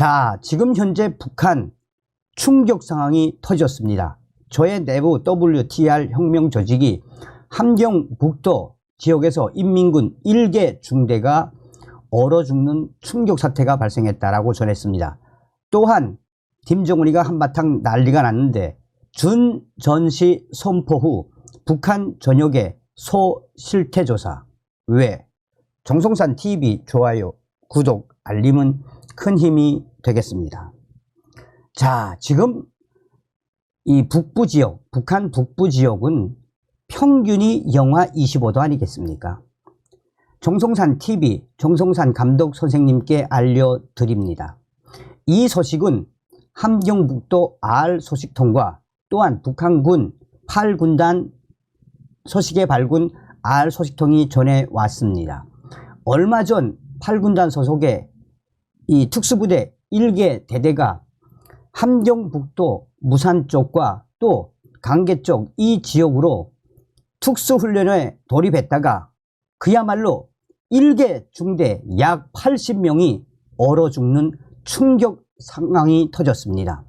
자, 지금 현재 북한 충격 상황이 터졌습니다. 저의 내부 WTR 혁명 조직이 함경북도 지역에서 인민군 1개 중대가 얼어 죽는 충격 사태가 발생했다라고 전했습니다. 또한 김정은이가 한바탕 난리가 났는데 준전시 선포 후 북한 전역의 소실태조사. 왜? 정성산 TV 좋아요, 구독, 알림은 큰 힘이 되겠습니다. 자, 지금 이 북부 지역, 북한 북부 지역은 평균이 영하 25도 아니겠습니까? 정성산 TV, 정성산 감독 선생님께 알려드립니다. 이 소식은 함경북도 R 소식통과 또한 북한군 8군단 소식에 밝은 R 소식통이 전해왔습니다. 얼마 전 8군단 소속의 이 특수부대 1개 대대가 함경북도 무산 쪽과 또 강계 쪽 이 지역으로 특수훈련에 돌입했다가 그야말로 1개 중대 약 80명이 얼어 죽는 충격 상황이 터졌습니다.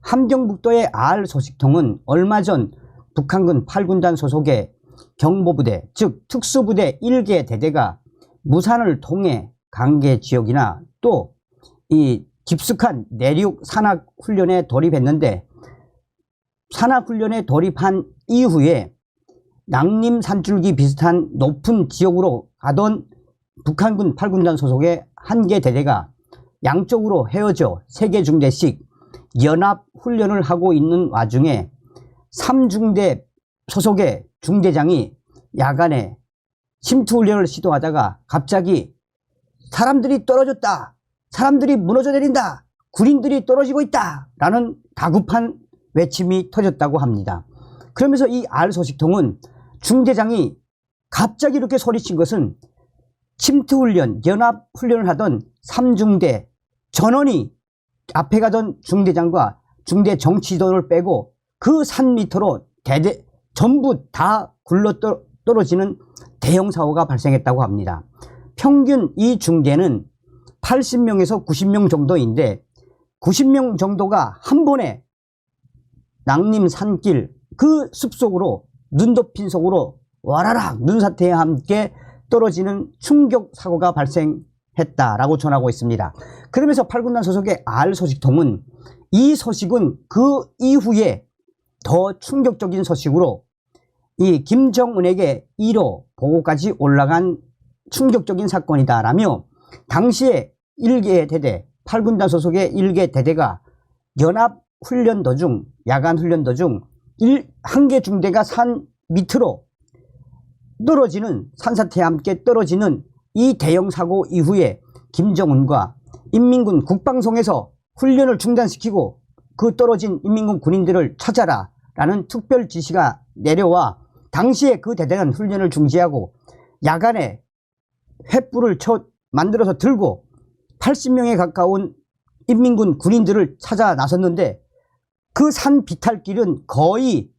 함경북도의 R 소식통은 얼마 전 북한군 8군단 소속의 경보부대, 즉 특수부대 1개 대대가 무산을 통해 강계 지역이나 또 이 깊숙한 내륙 산악훈련에 돌입했는데, 산악훈련에 돌입한 이후에 낭림 산줄기 비슷한 높은 지역으로 가던 북한군 8군단 소속의 1개 대대가 양쪽으로 헤어져 3개 중대씩 연합훈련을 하고 있는 와중에 3중대 소속의 중대장이 야간에 침투훈련을 시도하다가 갑자기 사람들이 떨어졌다, 사람들이 무너져 내린다, 군인들이 떨어지고 있다 라는 다급한 외침이 터졌다고 합니다. 그러면서 이 R 소식통은 중대장이 갑자기 이렇게 소리친 것은 침투훈련, 연합훈련을 하던 3중대 전원이 앞에 가던 중대장과 중대 정치인을 빼고 그 산 밑으로 대대 전부 다 굴러 떨어지는 대형 사고가 발생했다고 합니다. 평균 이 중대는 80명에서 90명 정도인데 90명 정도가 한 번에 낭림 산길 그 숲속으로 눈 덮인 속으로 와라락 눈사태와 함께 떨어지는 충격 사고가 발생했다라고 전하고 있습니다. 그러면서 8군단 소속의 R 소식통은 이 소식은 그 이후에 더 충격적인 소식으로 이 김정은에게 1호 보고까지 올라간 충격적인 사건이다라며 당시에 1개 대대, 8군단 소속의 1개 대대가 연합훈련 도중, 야간훈련 도중 1개 중대가 산 밑으로 떨어지는, 산사태와 함께 떨어지는 이 대형 사고 이후에 김정은과 인민군 국방성에서 훈련을 중단시키고 그 떨어진 인민군 군인들을 찾아라 라는 특별 지시가 내려와 당시에 그 대대는 훈련을 중지하고 야간에 횃불을 만들어서 들고 80명에 가까운 인민군 군인들을 찾아 나섰는데 그 산 비탈길은 거의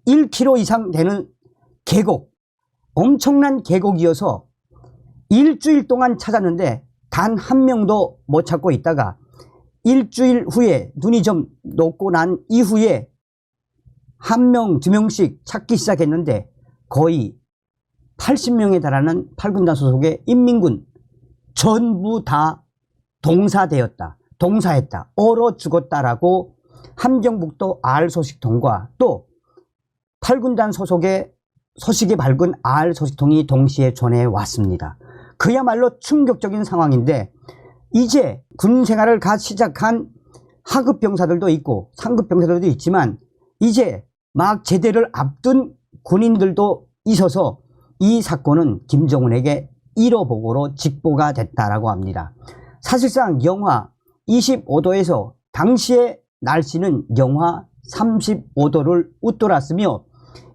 1km 이상 되는 계곡, 엄청난 계곡이어서 일주일 동안 찾았는데 단 한 명도 못 찾고 있다가 일주일 후에 눈이 좀 녹고 난 이후에 1명, 2명씩 찾기 시작했는데 거의 80명에 달하는 8군단 소속의 인민군 전부 다 동사했다, 얼어 죽었다라고 함경북도 R 소식통과 또 8군단 소속의 소식이 밝은 R 소식통이 동시에 전해왔습니다. 그야말로 충격적인 상황인데 이제 군 생활을 갓 시작한 하급 병사들도 있고 상급 병사들도 있지만 이제 막 제대를 앞둔 군인들도 있어서 이 사건은 김정은에게 1호 보고로 직보가 됐다라고 합니다. 사실상 영하 25도에서 당시의 날씨는 영하 35도를 웃돌았으며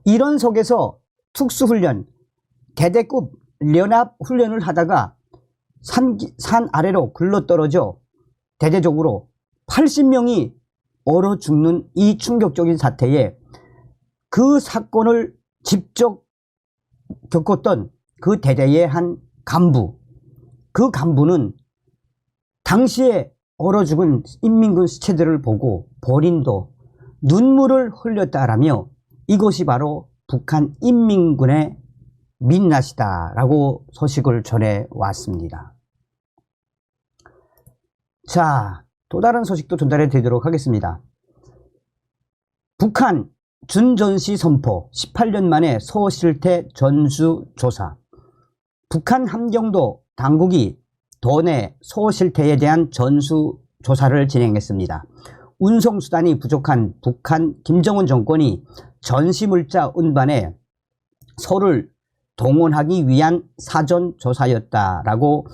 이런 속에서 특수훈련, 대대급 연합훈련을 하다가 산 아래로 굴러떨어져 대대적으로 80명이 얼어 죽는 이 충격적인 사태에 그 사건을 직접 겪었던 그 대대의 한 간부, 그 간부는 당시에 얼어 죽은 인민군 시체들을 보고 본인도 눈물을 흘렸다라며 이것이 바로 북한 인민군의 민낯이다라고 소식을 전해왔습니다. 자, 또 다른 소식도 전달해 드리도록 하겠습니다. 북한 준전시 선포 18년 만에 소실태 전수조사. 북한 함경도 당국이 도내 소실태에 대한 전수조사를 진행했습니다. 운송수단이 부족한 북한 김정은 정권이 전시물자 운반에 소를 동원하기 위한 사전조사였다라고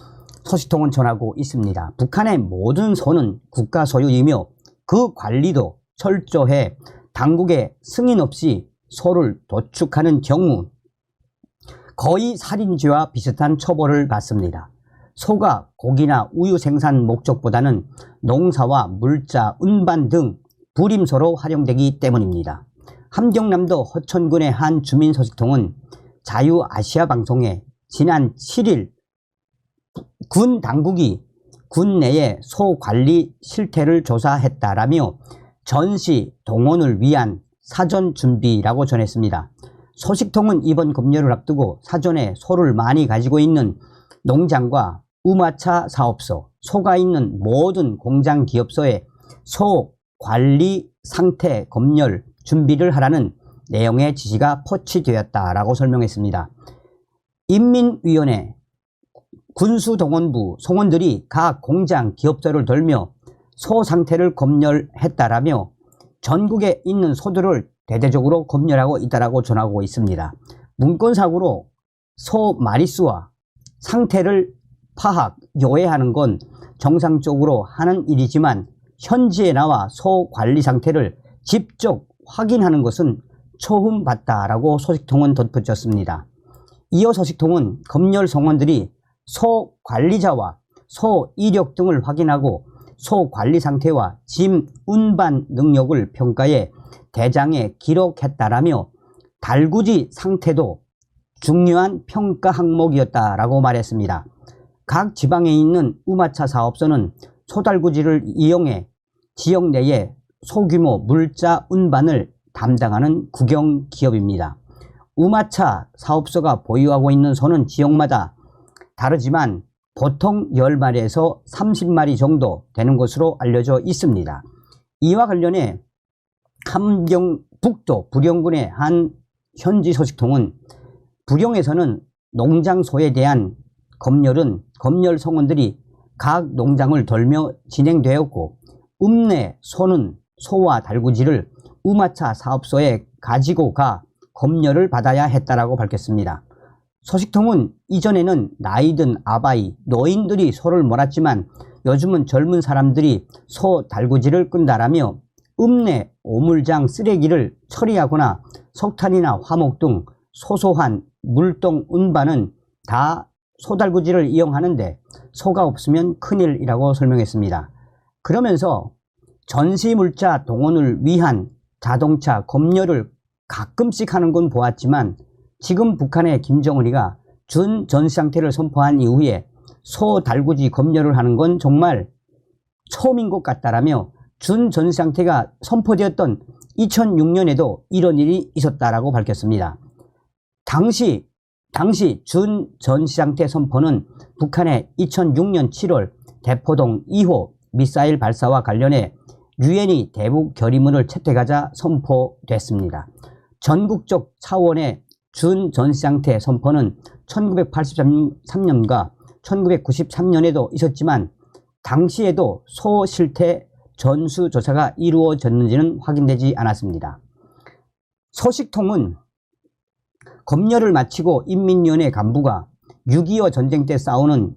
소식통은 전하고 있습니다. 북한의 모든 소는 국가 소유이며 그 관리도 철저해 당국의 승인 없이 소를 도축하는 경우 거의 살인죄와 비슷한 처벌을 받습니다. 소가 고기나 우유 생산 목적보다는 농사와 물자, 운반 등 부림소로 활용되기 때문입니다. 함경남도 허천군의 한 주민소식통은 자유아시아방송에 지난 7일 군 당국이 군 내의 소 관리 실태를 조사했다라며 전시 동원을 위한 사전 준비라고 전했습니다. 소식통은 이번 검열을 앞두고 사전에 소를 많이 가지고 있는 농장과 우마차 사업소, 소가 있는 모든 공장 기업소에 소 관리 상태 검열 준비를 하라는 내용의 지시가 포치되었다라고 설명했습니다. 인민위원회 군수동원부 송원들이 각 공장 기업소를 돌며 소 상태를 검열했다라며 전국에 있는 소들을 대대적으로 검열하고 있다라고 전하고 있습니다. 문건상으로 소 마리수와 상태를 파악, 요해하는 건 정상적으로 하는 일이지만 현지에 나와 소 관리 상태를 직접 확인하는 것은 처음 봤다라고 소식통은 덧붙였습니다. 이어 소식통은 검열 성원들이 소 관리자와 소 이력 등을 확인하고 소 관리 상태와 짐 운반 능력을 평가해 대장에 기록했다라며 달구지 상태도 중요한 평가 항목이었다라고 말했습니다. 각 지방에 있는 우마차 사업소는 소달구지를 이용해 지역 내에 소규모 물자 운반을 담당하는 국영기업입니다. 우마차 사업소가 보유하고 있는 소는 지역마다 다르지만 보통 10마리에서 30마리 정도 되는 것으로 알려져 있습니다. 이와 관련해 함경북도 부령군의 한 현지 소식통은 부령에서는 농장소에 대한 검열은 검열 성원들이 각 농장을 돌며 진행되었고 읍내 소는 소와 달구지를 우마차 사업소에 가지고 가 검열을 받아야 했다라고 밝혔습니다. 소식통은 이전에는 나이든 아바이, 노인들이 소를 몰았지만 요즘은 젊은 사람들이 소 달구지를 끈다라며 읍내 오물장 쓰레기를 처리하거나 석탄이나 화목 등 소소한 물동 운반은 다 소달구지를 이용하는데 소가 없으면 큰일이라고 설명했습니다. 그러면서 전시물자 동원을 위한 자동차 검열을 가끔씩 하는 건 보았지만 지금 북한의 김정은이가 준전시상태를 선포한 이후에 소달구지 검열을 하는 건 정말 처음인 것 같다라며 준전시상태가 선포되었던 2006년에도 이런 일이 있었다라고 밝혔습니다. 당시 준전시상태 선포는 북한의 2006년 7월 대포동 2호 미사일 발사와 관련해 유엔이 대북 결의문을 채택하자 선포됐습니다. 전국적 차원의 준전시상태 선포는 1983년과 1993년에도 있었지만 당시에도 소실태 전수조사가 이루어졌는지는 확인되지 않았습니다. 소식통은 검열을 마치고 인민위원회 간부가 6.25 전쟁 때 싸우는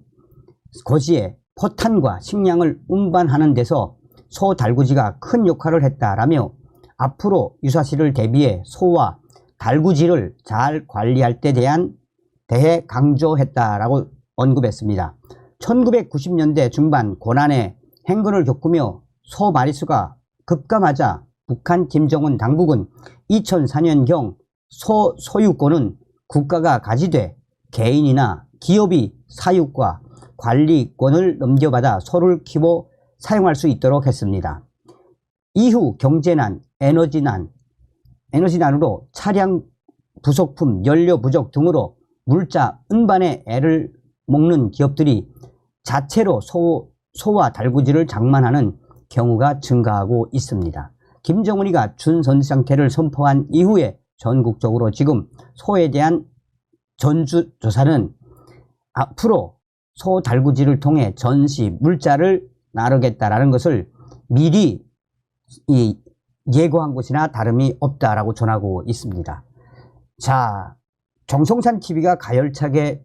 고지에 포탄과 식량을 운반하는 데서 소 달구지가 큰 역할을 했다라며 앞으로 유사시를 대비해 소와 달구지를 잘 관리할 때 대해 강조했다라고 언급했습니다. 1990년대 중반 고난의 행군을 겪으며 소 마리수가 급감하자 북한 김정은 당국은 2004년경 소 소유권은 국가가 가지되 개인이나 기업이 사육과 관리권을 넘겨받아 소를 키워 사용할 수 있도록 했습니다. 이후 경제난, 에너지난으로 차량 부속품, 연료 부족 등으로 물자, 운반에 애를 먹는 기업들이 자체로 소와 달구지를 장만하는 경우가 증가하고 있습니다. 김정은이가 준선상태를 선포한 이후에 전국적으로 지금 소에 대한 전수조사는 앞으로 소 달구지를 통해 전시, 물자를 나르겠다라는 것을 미리 예고한 것이나 다름이 없다라고 전하고 있습니다. 자, 정성산 TV가 가열차게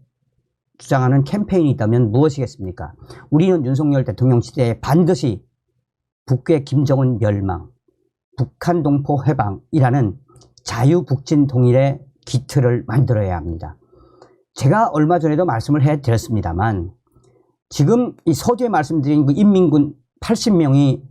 주장하는 캠페인이 있다면 무엇이겠습니까? 우리는 윤석열 대통령 시대에 반드시 북괴 김정은 멸망, 북한 동포 해방이라는 자유북진 통일의 기틀을 만들어야 합니다. 제가 얼마 전에도 말씀을 해드렸습니다만 지금 이 서두에 말씀드린 그 인민군 80명이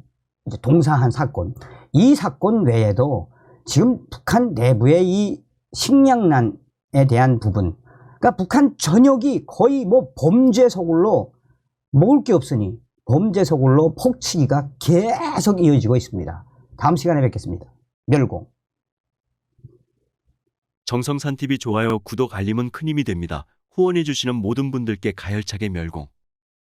이제 동사한 사건, 이 사건 외에도 지금 북한 내부의 이 식량난에 대한 부분, 그러니까 북한 전역이 거의 뭐 범죄 소굴로 먹을 게 없으니 범죄 소굴로 폭치기가 계속 이어지고 있습니다. 다음 시간에 뵙겠습니다. 멸공. 정성산 TV 좋아요, 구독, 알림은 큰 힘이 됩니다. 후원해주시는 모든 분들께 가열차게 멸공.